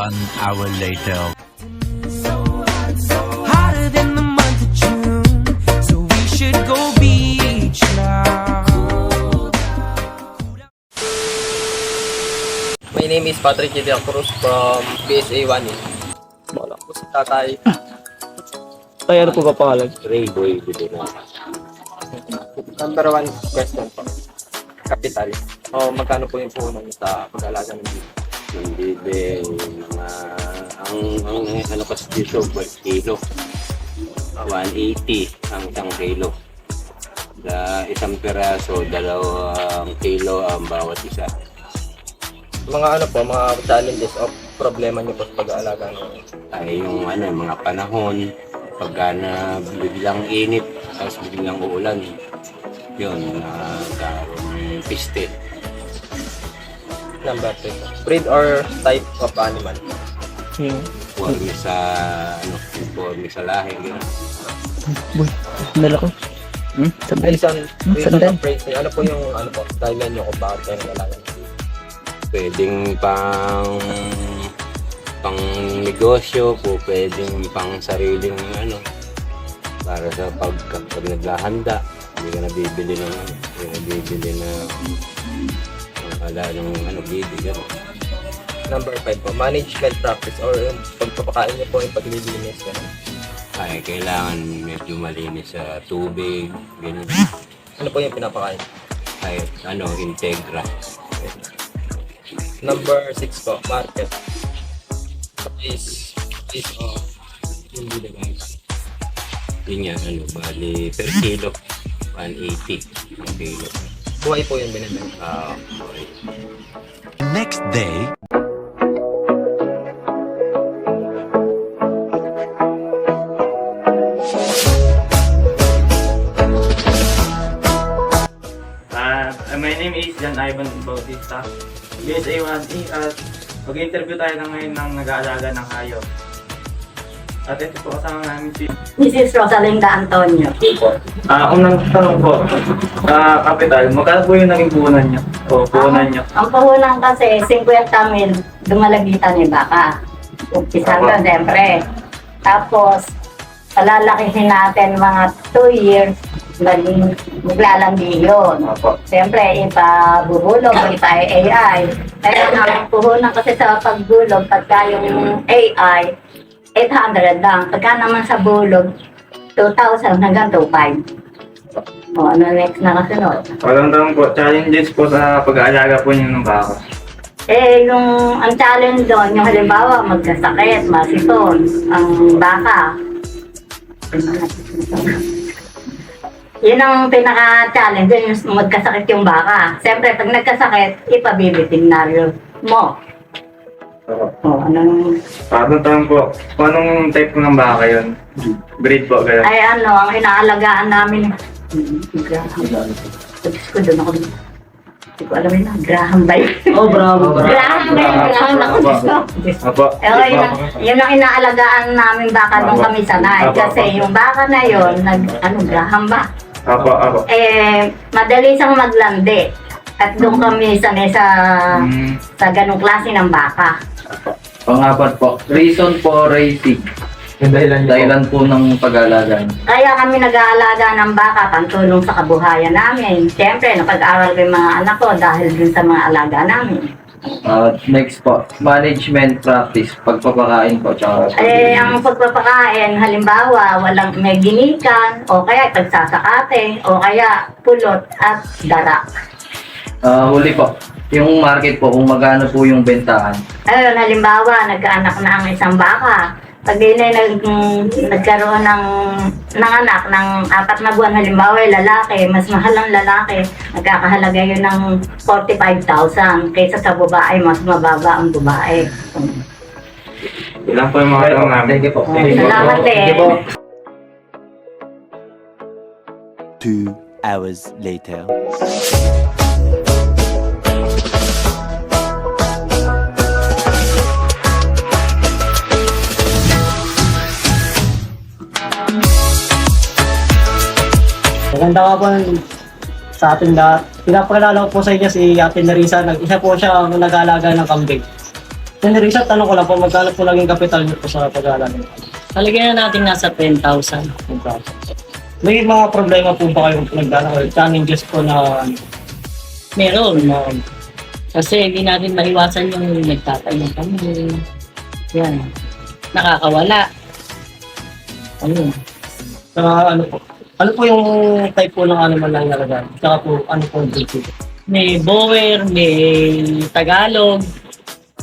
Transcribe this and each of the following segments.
1 hour later. Hotter than the month of June, so we should go beach now. My name is Patrick de la Cruz from PSA 1. Wala ko si tatay. Tay, ano po ba pangalan? Rayboy Bilina. Number 1 question po. Capital. O magkano po yung puhunan niyo sa pag-alaga ng bibig? Ng bibig, mga, ang ano kasi dito, 1 kilo. 180 ang isang kilo. Sa isang peraso, 2 kilo ang bawat isa. Mga ano po, mga challenges o problema niyo po sa pag-aalaga ng Ay yung ano, mga panahon, pagka na biglang init, tapos biglang uulan, yun, nagkaroon piste. number 3. Breed or type of animal? Informe sa, ano, informe sa lahi, gano'n. Boy, sandal ako. Reason sandal. of raising. Ano po yung ano po, dahilan niyo kung bakit kayo nangalaga? Pwedeng pang negosyo po, pwedeng pang sariling ano, para sa pag naghahanda, hindi ka nabibili ng ano, hindi ka nabibili na wala ng ano, bibig ano. Number 5 po, management practice or yung pagpapakain niyo po yung paglilinis. Ganun. Ay, kailangan medyo malinis sa tubig, ganyan. Ano po yung pinapakain? Ay, ano, integra. Number 6 po, market. Is of yung binigay. Yun yan, ano, bali per kilo, 180 per kilo. Buhay po yung binigay. Okay. Next day. My name is John Ivan Bautista, PSA 1E, at mag-interview tayo na ngayon ng nag-aalaga ng hayop. At ito po kasama namin si... Mrs. Rosalinda Antonio. Unang tanong po, Capital, magkano po yung naging puhunan niyo? O puhunan niyo? Ang puhunan kasi, 50,000 dumalagitan ni baka. Umpisa na, siyempre. Tapos, palalakihin natin mga 2 years, maglalandi yun. Siyempre, ipabuhulog, ipa-AI. Kaya ang puhunan kasi sa pagbulog, pagka yung AI, 800 lang. Pagka naman sa bulog, 2,000 hanggang 2,500. O, ano next na kasunod? Walang tanong po, challenges po sa pag-aalaga po niyo ng baka. Ang challenge doon, yung halimbawa, magkasakit, masiton, ang baka. Yun ang pinaka-challenge, yung magkasakit yung baka. Siyempre, pag nagkasakit, ipabibitin na yun mo. Anong... Anong tanong po, anong type ng baka yun? Breed po, gano'n? Ay ang inaalagaan namin. Graham. Tapos ko doon ako. Hindi ko alam yun, Graham ba yun? Oh, bravo. Graham ba yun? Graham ako. Apo. Yun ang inaalagaan namin baka nung kami sanay. Kasi yung baka na yun, Graham ba? Apo. Madali siyang maglandi. At doon kami sanay sa ganung klase ng baka. Pang-apat po, reason for raising. Yung Dahilan po ng pag-aalaga. Kaya kami nag-aalaga ng baka, pantulong sa kabuhayan namin. Siyempre, napag-aral ko yung mga anak ko dahil din sa mga alaga namin. Next po, management practice, pagpapakain po. Tsaka Ang pagpapakain, halimbawa, walang may ginikan, o kaya pagsasakate, o kaya pulot at dara. huli po, yung market po, kung magkano po yung bentahan. Ayun, halimbawa, nagkaanak na ang isang baka. Pag yun ay nagkaroon ng anak ng 4 na buwan, halimbawa yung lalaki, mas mahal ang lalaki, nagkakahalaga yun ng 45,000 kaysa sa babae, mas mababa ang babae. Ilan po yung mga tanong namin? Thank you po. Salamat eh. 2 hours later. Maganda ka po sa ating lahat. Pinapakilala ko po sa inyo si Ate Narisa. Isa po siya ang nag-aalaga ng kambing. Then Risa, tanong ko lang po, magkano po naging kapital niyo po sa pag-aaral niyo? Talagyan na natin nasa 10,000. May mga problema po ba kayong pinagdaan or challenges po na Meron. Kasi hindi natin maiwasan yung nagtatayo ng kami. Yan. Nakakawala. Ayun. ano po yung type po ng animal na nilagay? Tsaka po, ano po yung breed? May Boer, may Tagalog,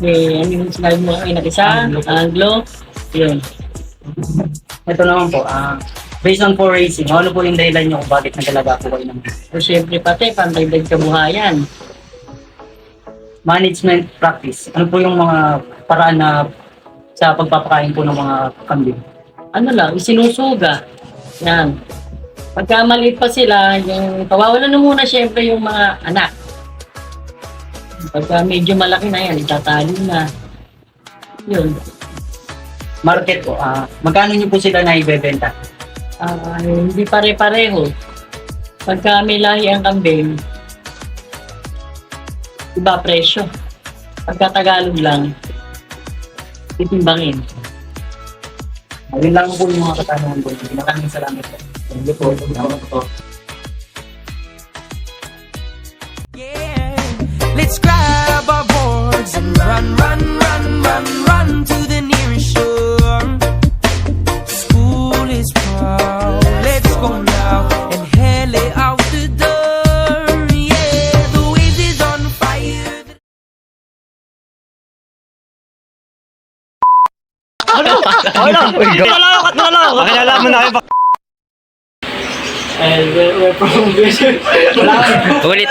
may ano yung sinabi mo kayo na isa? Anglo. Yun. Ito naman po, based on for racing, ano po yung dahilan nyo kung bakit nagalaga po kayo ng So, syempre pati, pantay-dag kabuhayan. management practice? Ano po yung mga paraan na sa pagpapakain po ng mga kambing? Ano lang, isinusuga. Yan. Pagka maliit pa sila, yung kawawalan na muna syempre yung mga anak. Pagka medyo malaki na yan, itatali na. Yun. Market po, magkano nyo po sila na ibebenta? Hindi pare-pareho. Pagka may lahi ang kambing, iba presyo. Pagka Tagalog lang, titimbangin. Ayun lang po yung mga katanungan po. Maraming salamat po. Thank you po. Salamat po. Yeah, let's grab our boards and run, run, run, run, run to the nearest shore. School is proud. Let's go now and hell it out the door. Yeah, the waves is on fire. We're from Vision. Ulit.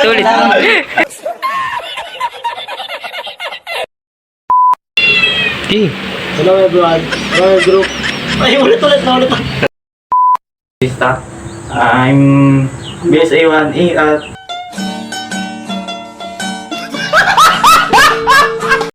Hello everyone. Hello group. Ay, ulit. I'm BSA 1A at